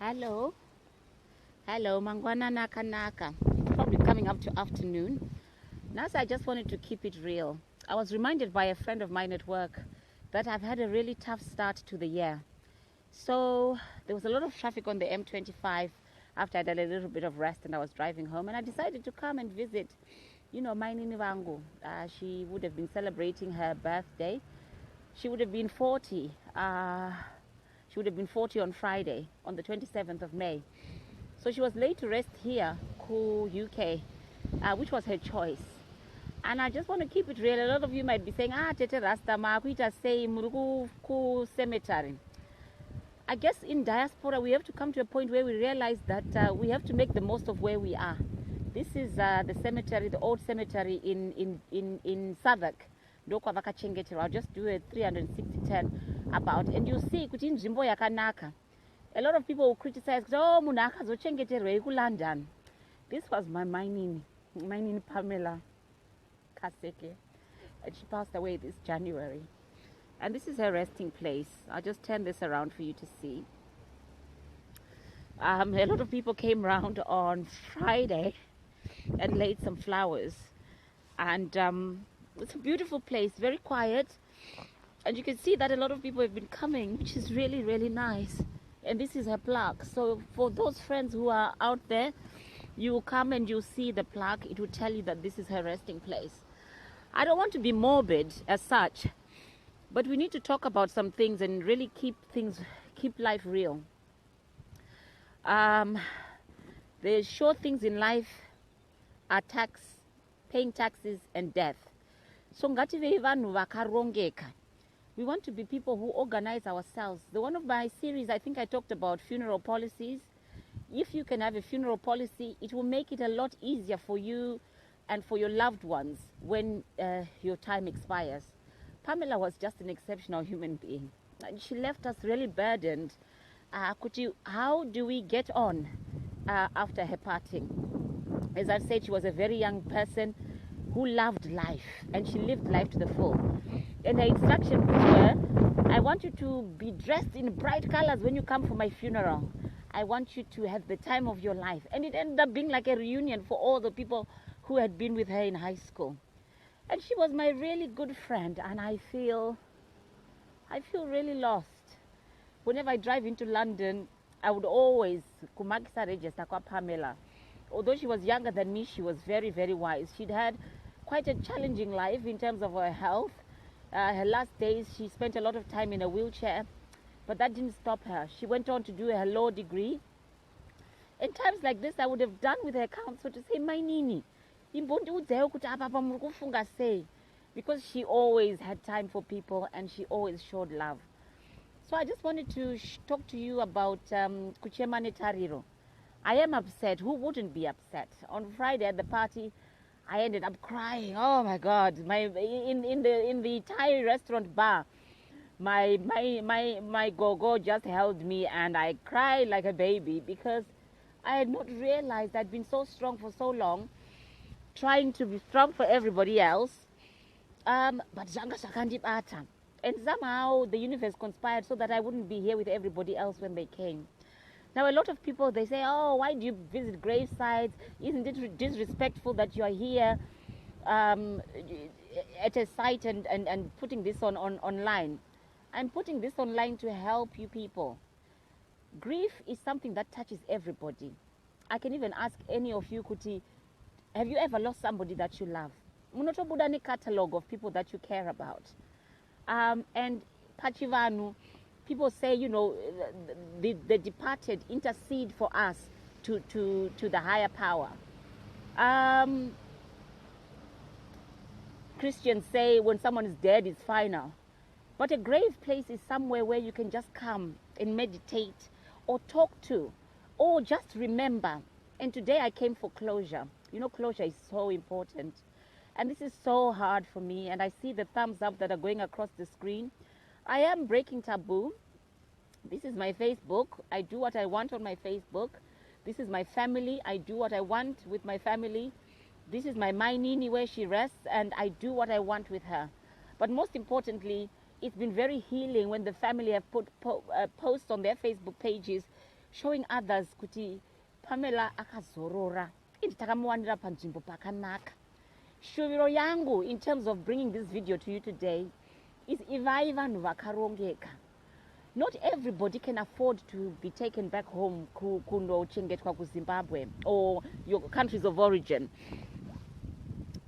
Hello. Hello, Mangwana Naka Naka. Probably coming up to afternoon. Now, so I just wanted to keep it real. I was reminded by a friend of mine at work that I've had a really tough start to the year. So there was a lot of traffic on the M25 after I had a little bit of rest and I was driving home, and I decided to come and visit, my Nini Vangu. She would have been celebrating her birthday. She would have been 40. She would have been 40 on Friday, on the 27th of May. So she was laid to rest here, UK, which was her choice. And I just want to keep it real. A lot of you might be saying, Tete Rasta Makuita say Muruku cemetery. I guess in diaspora, we have to come to a point where we realize that we have to make the most of where we are. This is the cemetery, the old cemetery in Southwark. I'll just do a 360-10 about, and you see, kuti nzvimbo yakanaka. A lot of people will criticize, oh, munaka zochengeterwa London. This was my mining Pamela Kaseke, and she passed away this January. And this is her resting place. I'll just turn this around for you to see. A lot of people came around on Friday and laid some flowers. And it's a beautiful place, very quiet. And you can see that a lot of people have been coming, which is really, really nice. And this is her plaque. So for those friends who are out there, you will come and you'll see the plaque. It will tell you that this is her resting place. I don't want to be morbid as such, but we need to talk about some things and really keep life real. The sure things in life are paying taxes and death. So ngative vanhu vakarongeka. We want to be people who organize ourselves. One of my series, I think I talked about funeral policies. If you can have a funeral policy, it will make it a lot easier for you and for your loved ones when your time expires. Pamela was just an exceptional human being. And she left us really burdened. How do we get on after her parting? As I've said, she was a very young person who loved life, and she lived life to the full. And her instructions were, I want you to be dressed in bright colors when you come for my funeral. I want you to have the time of your life. And it ended up being like a reunion for all the people who had been with her in high school. And she was my really good friend, and I feel really lost. Whenever I drive into London, I would always kumakisa register kwa Pamela. Although she was younger than me, she was very, very wise. She'd had quite a challenging life in terms of her health. Her last days, she spent a lot of time in a wheelchair, but that didn't stop her. She went on to do her law degree. In times like this, I would have done with her counsel to say, my Nini, because she always had time for people and she always showed love. So I just wanted to talk to you about Kuchemane Tariro. I am upset. Who wouldn't be upset? On Friday at the party, I ended up crying. Oh my God! In the Thai restaurant bar, my gogo just held me and I cried like a baby because I had not realized I'd been so strong for so long, trying to be strong for everybody else. But Janga Shakandipata, and somehow the universe conspired so that I wouldn't be here with everybody else when they came. Now, a lot of people, they say, oh, why do you visit grave sites? Isn't it disrespectful that you are here at a site and putting this online? I'm putting this online to help you people. Grief is something that touches everybody. I can even ask any of you, Kuti, have you ever lost somebody that you love? Munotobudani catalog of people that you care about. And Pachivanu, people say, the departed intercede for us to the higher power. Christians say when someone is dead, it's final. But a grave place is somewhere where you can just come and meditate or talk to or just remember. And today I came for closure. Closure is so important. And this is so hard for me. And I see the thumbs up that are going across the screen. I am breaking taboo. This is my Facebook. I do what I want on my Facebook. This is my family. I do what I want with my family. This is my Nini where she rests, and I do what I want with her. But most importantly, it's been very healing when the family have put posts on their Facebook pages showing others kuti Pamela akazorora indi takamuwanira panzvimbo pakanaka. Shuviro yangu in terms of bringing this video to you today is ivai vanhu vakarongeka. Not everybody can afford to be taken back home kunochengetwa kuZimbabwe or your countries of origin.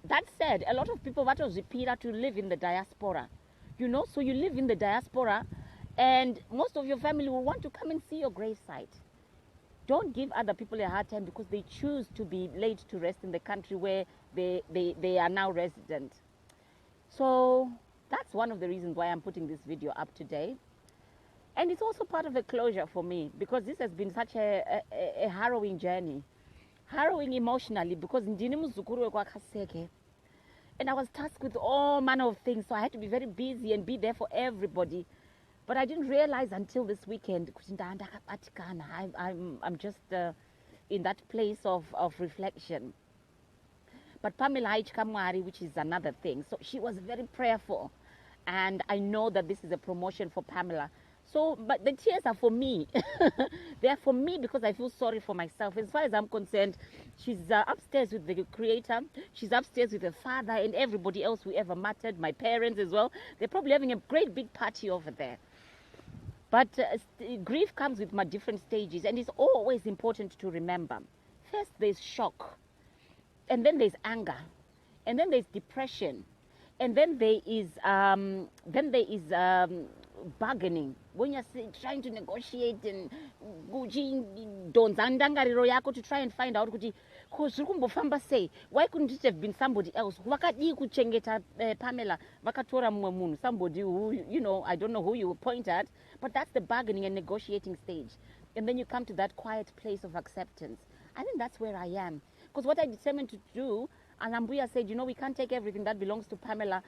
That said, a lot of people vatozvipira to live in the diaspora. You know, so you live in the diaspora and most of your family will want to come and see your gravesite. Don't give other people a hard time because they choose to be laid to rest in the country where they are now resident. So that's one of the reasons why I'm putting this video up today. And it's also part of a closure for me because this has been such a harrowing journey. Harrowing emotionally because ndini muzukuru wekwakaseke. And I was tasked with all manner of things, so I had to be very busy and be there for everybody. But I didn't realize until this weekend, I'm just in that place of reflection. But Pamela Haichikamwari, which is another thing, so she was very prayerful. And I know that this is a promotion for Pamela. So, but the tears are for me. They are for me because I feel sorry for myself. As far as I'm concerned, she's upstairs with the Creator. She's upstairs with her father and everybody else who ever mattered, my parents as well. They're probably having a great big party over there. But grief comes with my different stages, and it's always important to remember. First, there's shock, and then there's anger, and then there's depression, and then there is bargaining. When you're trying to negotiate and to try and find out say why couldn't it have been somebody else? Pamela, somebody who, you know, I don't know who you point at, but that's the bargaining and negotiating stage. And then you come to that quiet place of acceptance. I think that's where I am. Because what I determined to do, and Ambuya said, you know, we can't take everything that belongs to Pamela.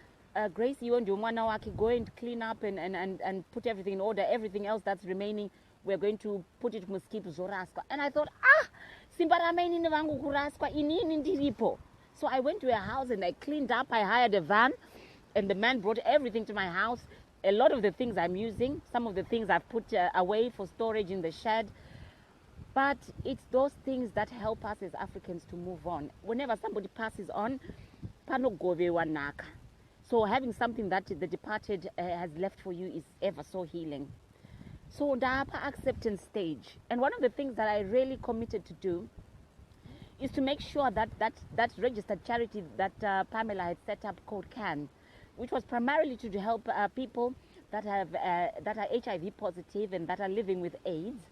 Grace, you and Jumwanawaki, go and clean up and put everything in order. Everything else that's remaining, we're going to put it Muskip Zoraska. And I thought, so I went to a house and I cleaned up. I hired a van and the man brought everything to my house. A lot of the things I'm using, some of the things I've put away for storage in the shed. But it's those things that help us as Africans to move on. Whenever somebody passes on, so having something that the departed has left for you is ever so healing. So the upper acceptance stage. And one of the things that I really committed to do is to make sure that that registered charity that Pamela had set up called CAN, which was primarily to help people that are HIV positive and that are living with AIDS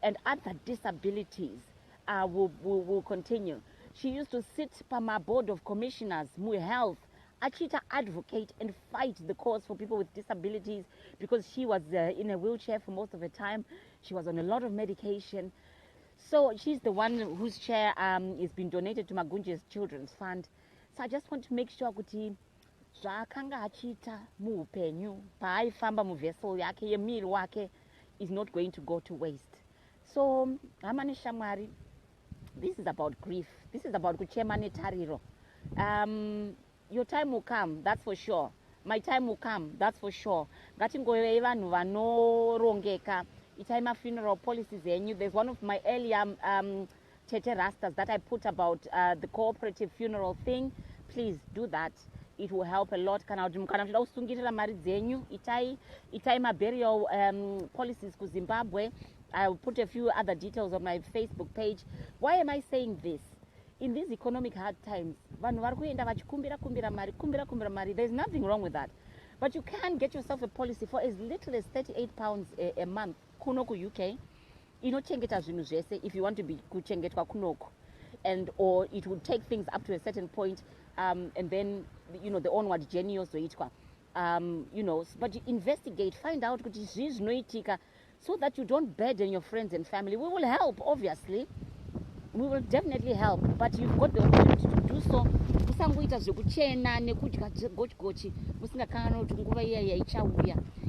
and other disabilities will continue. She used to sit on my board of commissioners, Mu Health, Achita advocate and fight the cause for people with disabilities because she was in a wheelchair for most of the time. She was on a lot of medication. So she's the one whose chair is being donated to Magunje's Children's Fund. So I just want to make sure kuti zvaakanga achita muupenyu paaifamba muvhesel yake yemiri wake is not going to go to waste. So hamani shamwari, this is about grief. This is about kuchema netariro. Your time will come, that's for sure. My time will come, that's for sure. Ngatingove vanhu vanorongeka. Itaima funeral policies yenyu. There's one of my earlier Tete Rastas that I put about the cooperative funeral thing. Please do that. It will help a lot. Kana usungirira mari dzenyu. Itaima burial policies ku Zimbabwe. I'll put a few other details on my Facebook page. Why am I saying this? In these economic hard times, there's nothing wrong with that. But you can get yourself a policy for as little as £38 a month. Kunoku UK. If you want to be kuchengetwa kunoku. And or it would take things up to a certain point, and then the onward journey also but you investigate, find out so that you don't burden your friends and family. We will help, obviously. We will definitely help, but you've got the opportunity to do so.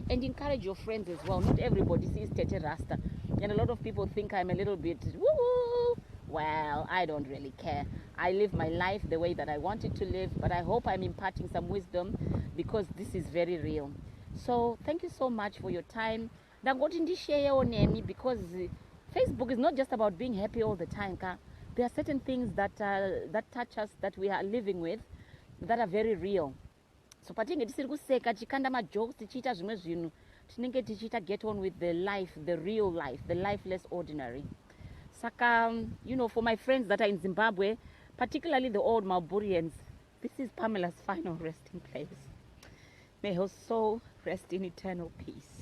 And encourage your friends as well. Not everybody sees Tete Rasta, and a lot of people think I'm a little bit woo. Well, I don't really care. I live my life the way that I want it to live, but I hope I'm imparting some wisdom because this is very real. So thank you so much for your time. Because Facebook is not just about being happy all the time. There are certain things that touch us, that we are living with, that are very real. So patinge tisiri kuseka chikanda majokes tichiita zvimwe zvinhu tinenge tichiita get on with the life, the real life, the life less ordinary. Saka, for my friends that are in Zimbabwe, particularly the old Mauritians, this is Pamela's final resting place. May her soul rest in eternal peace.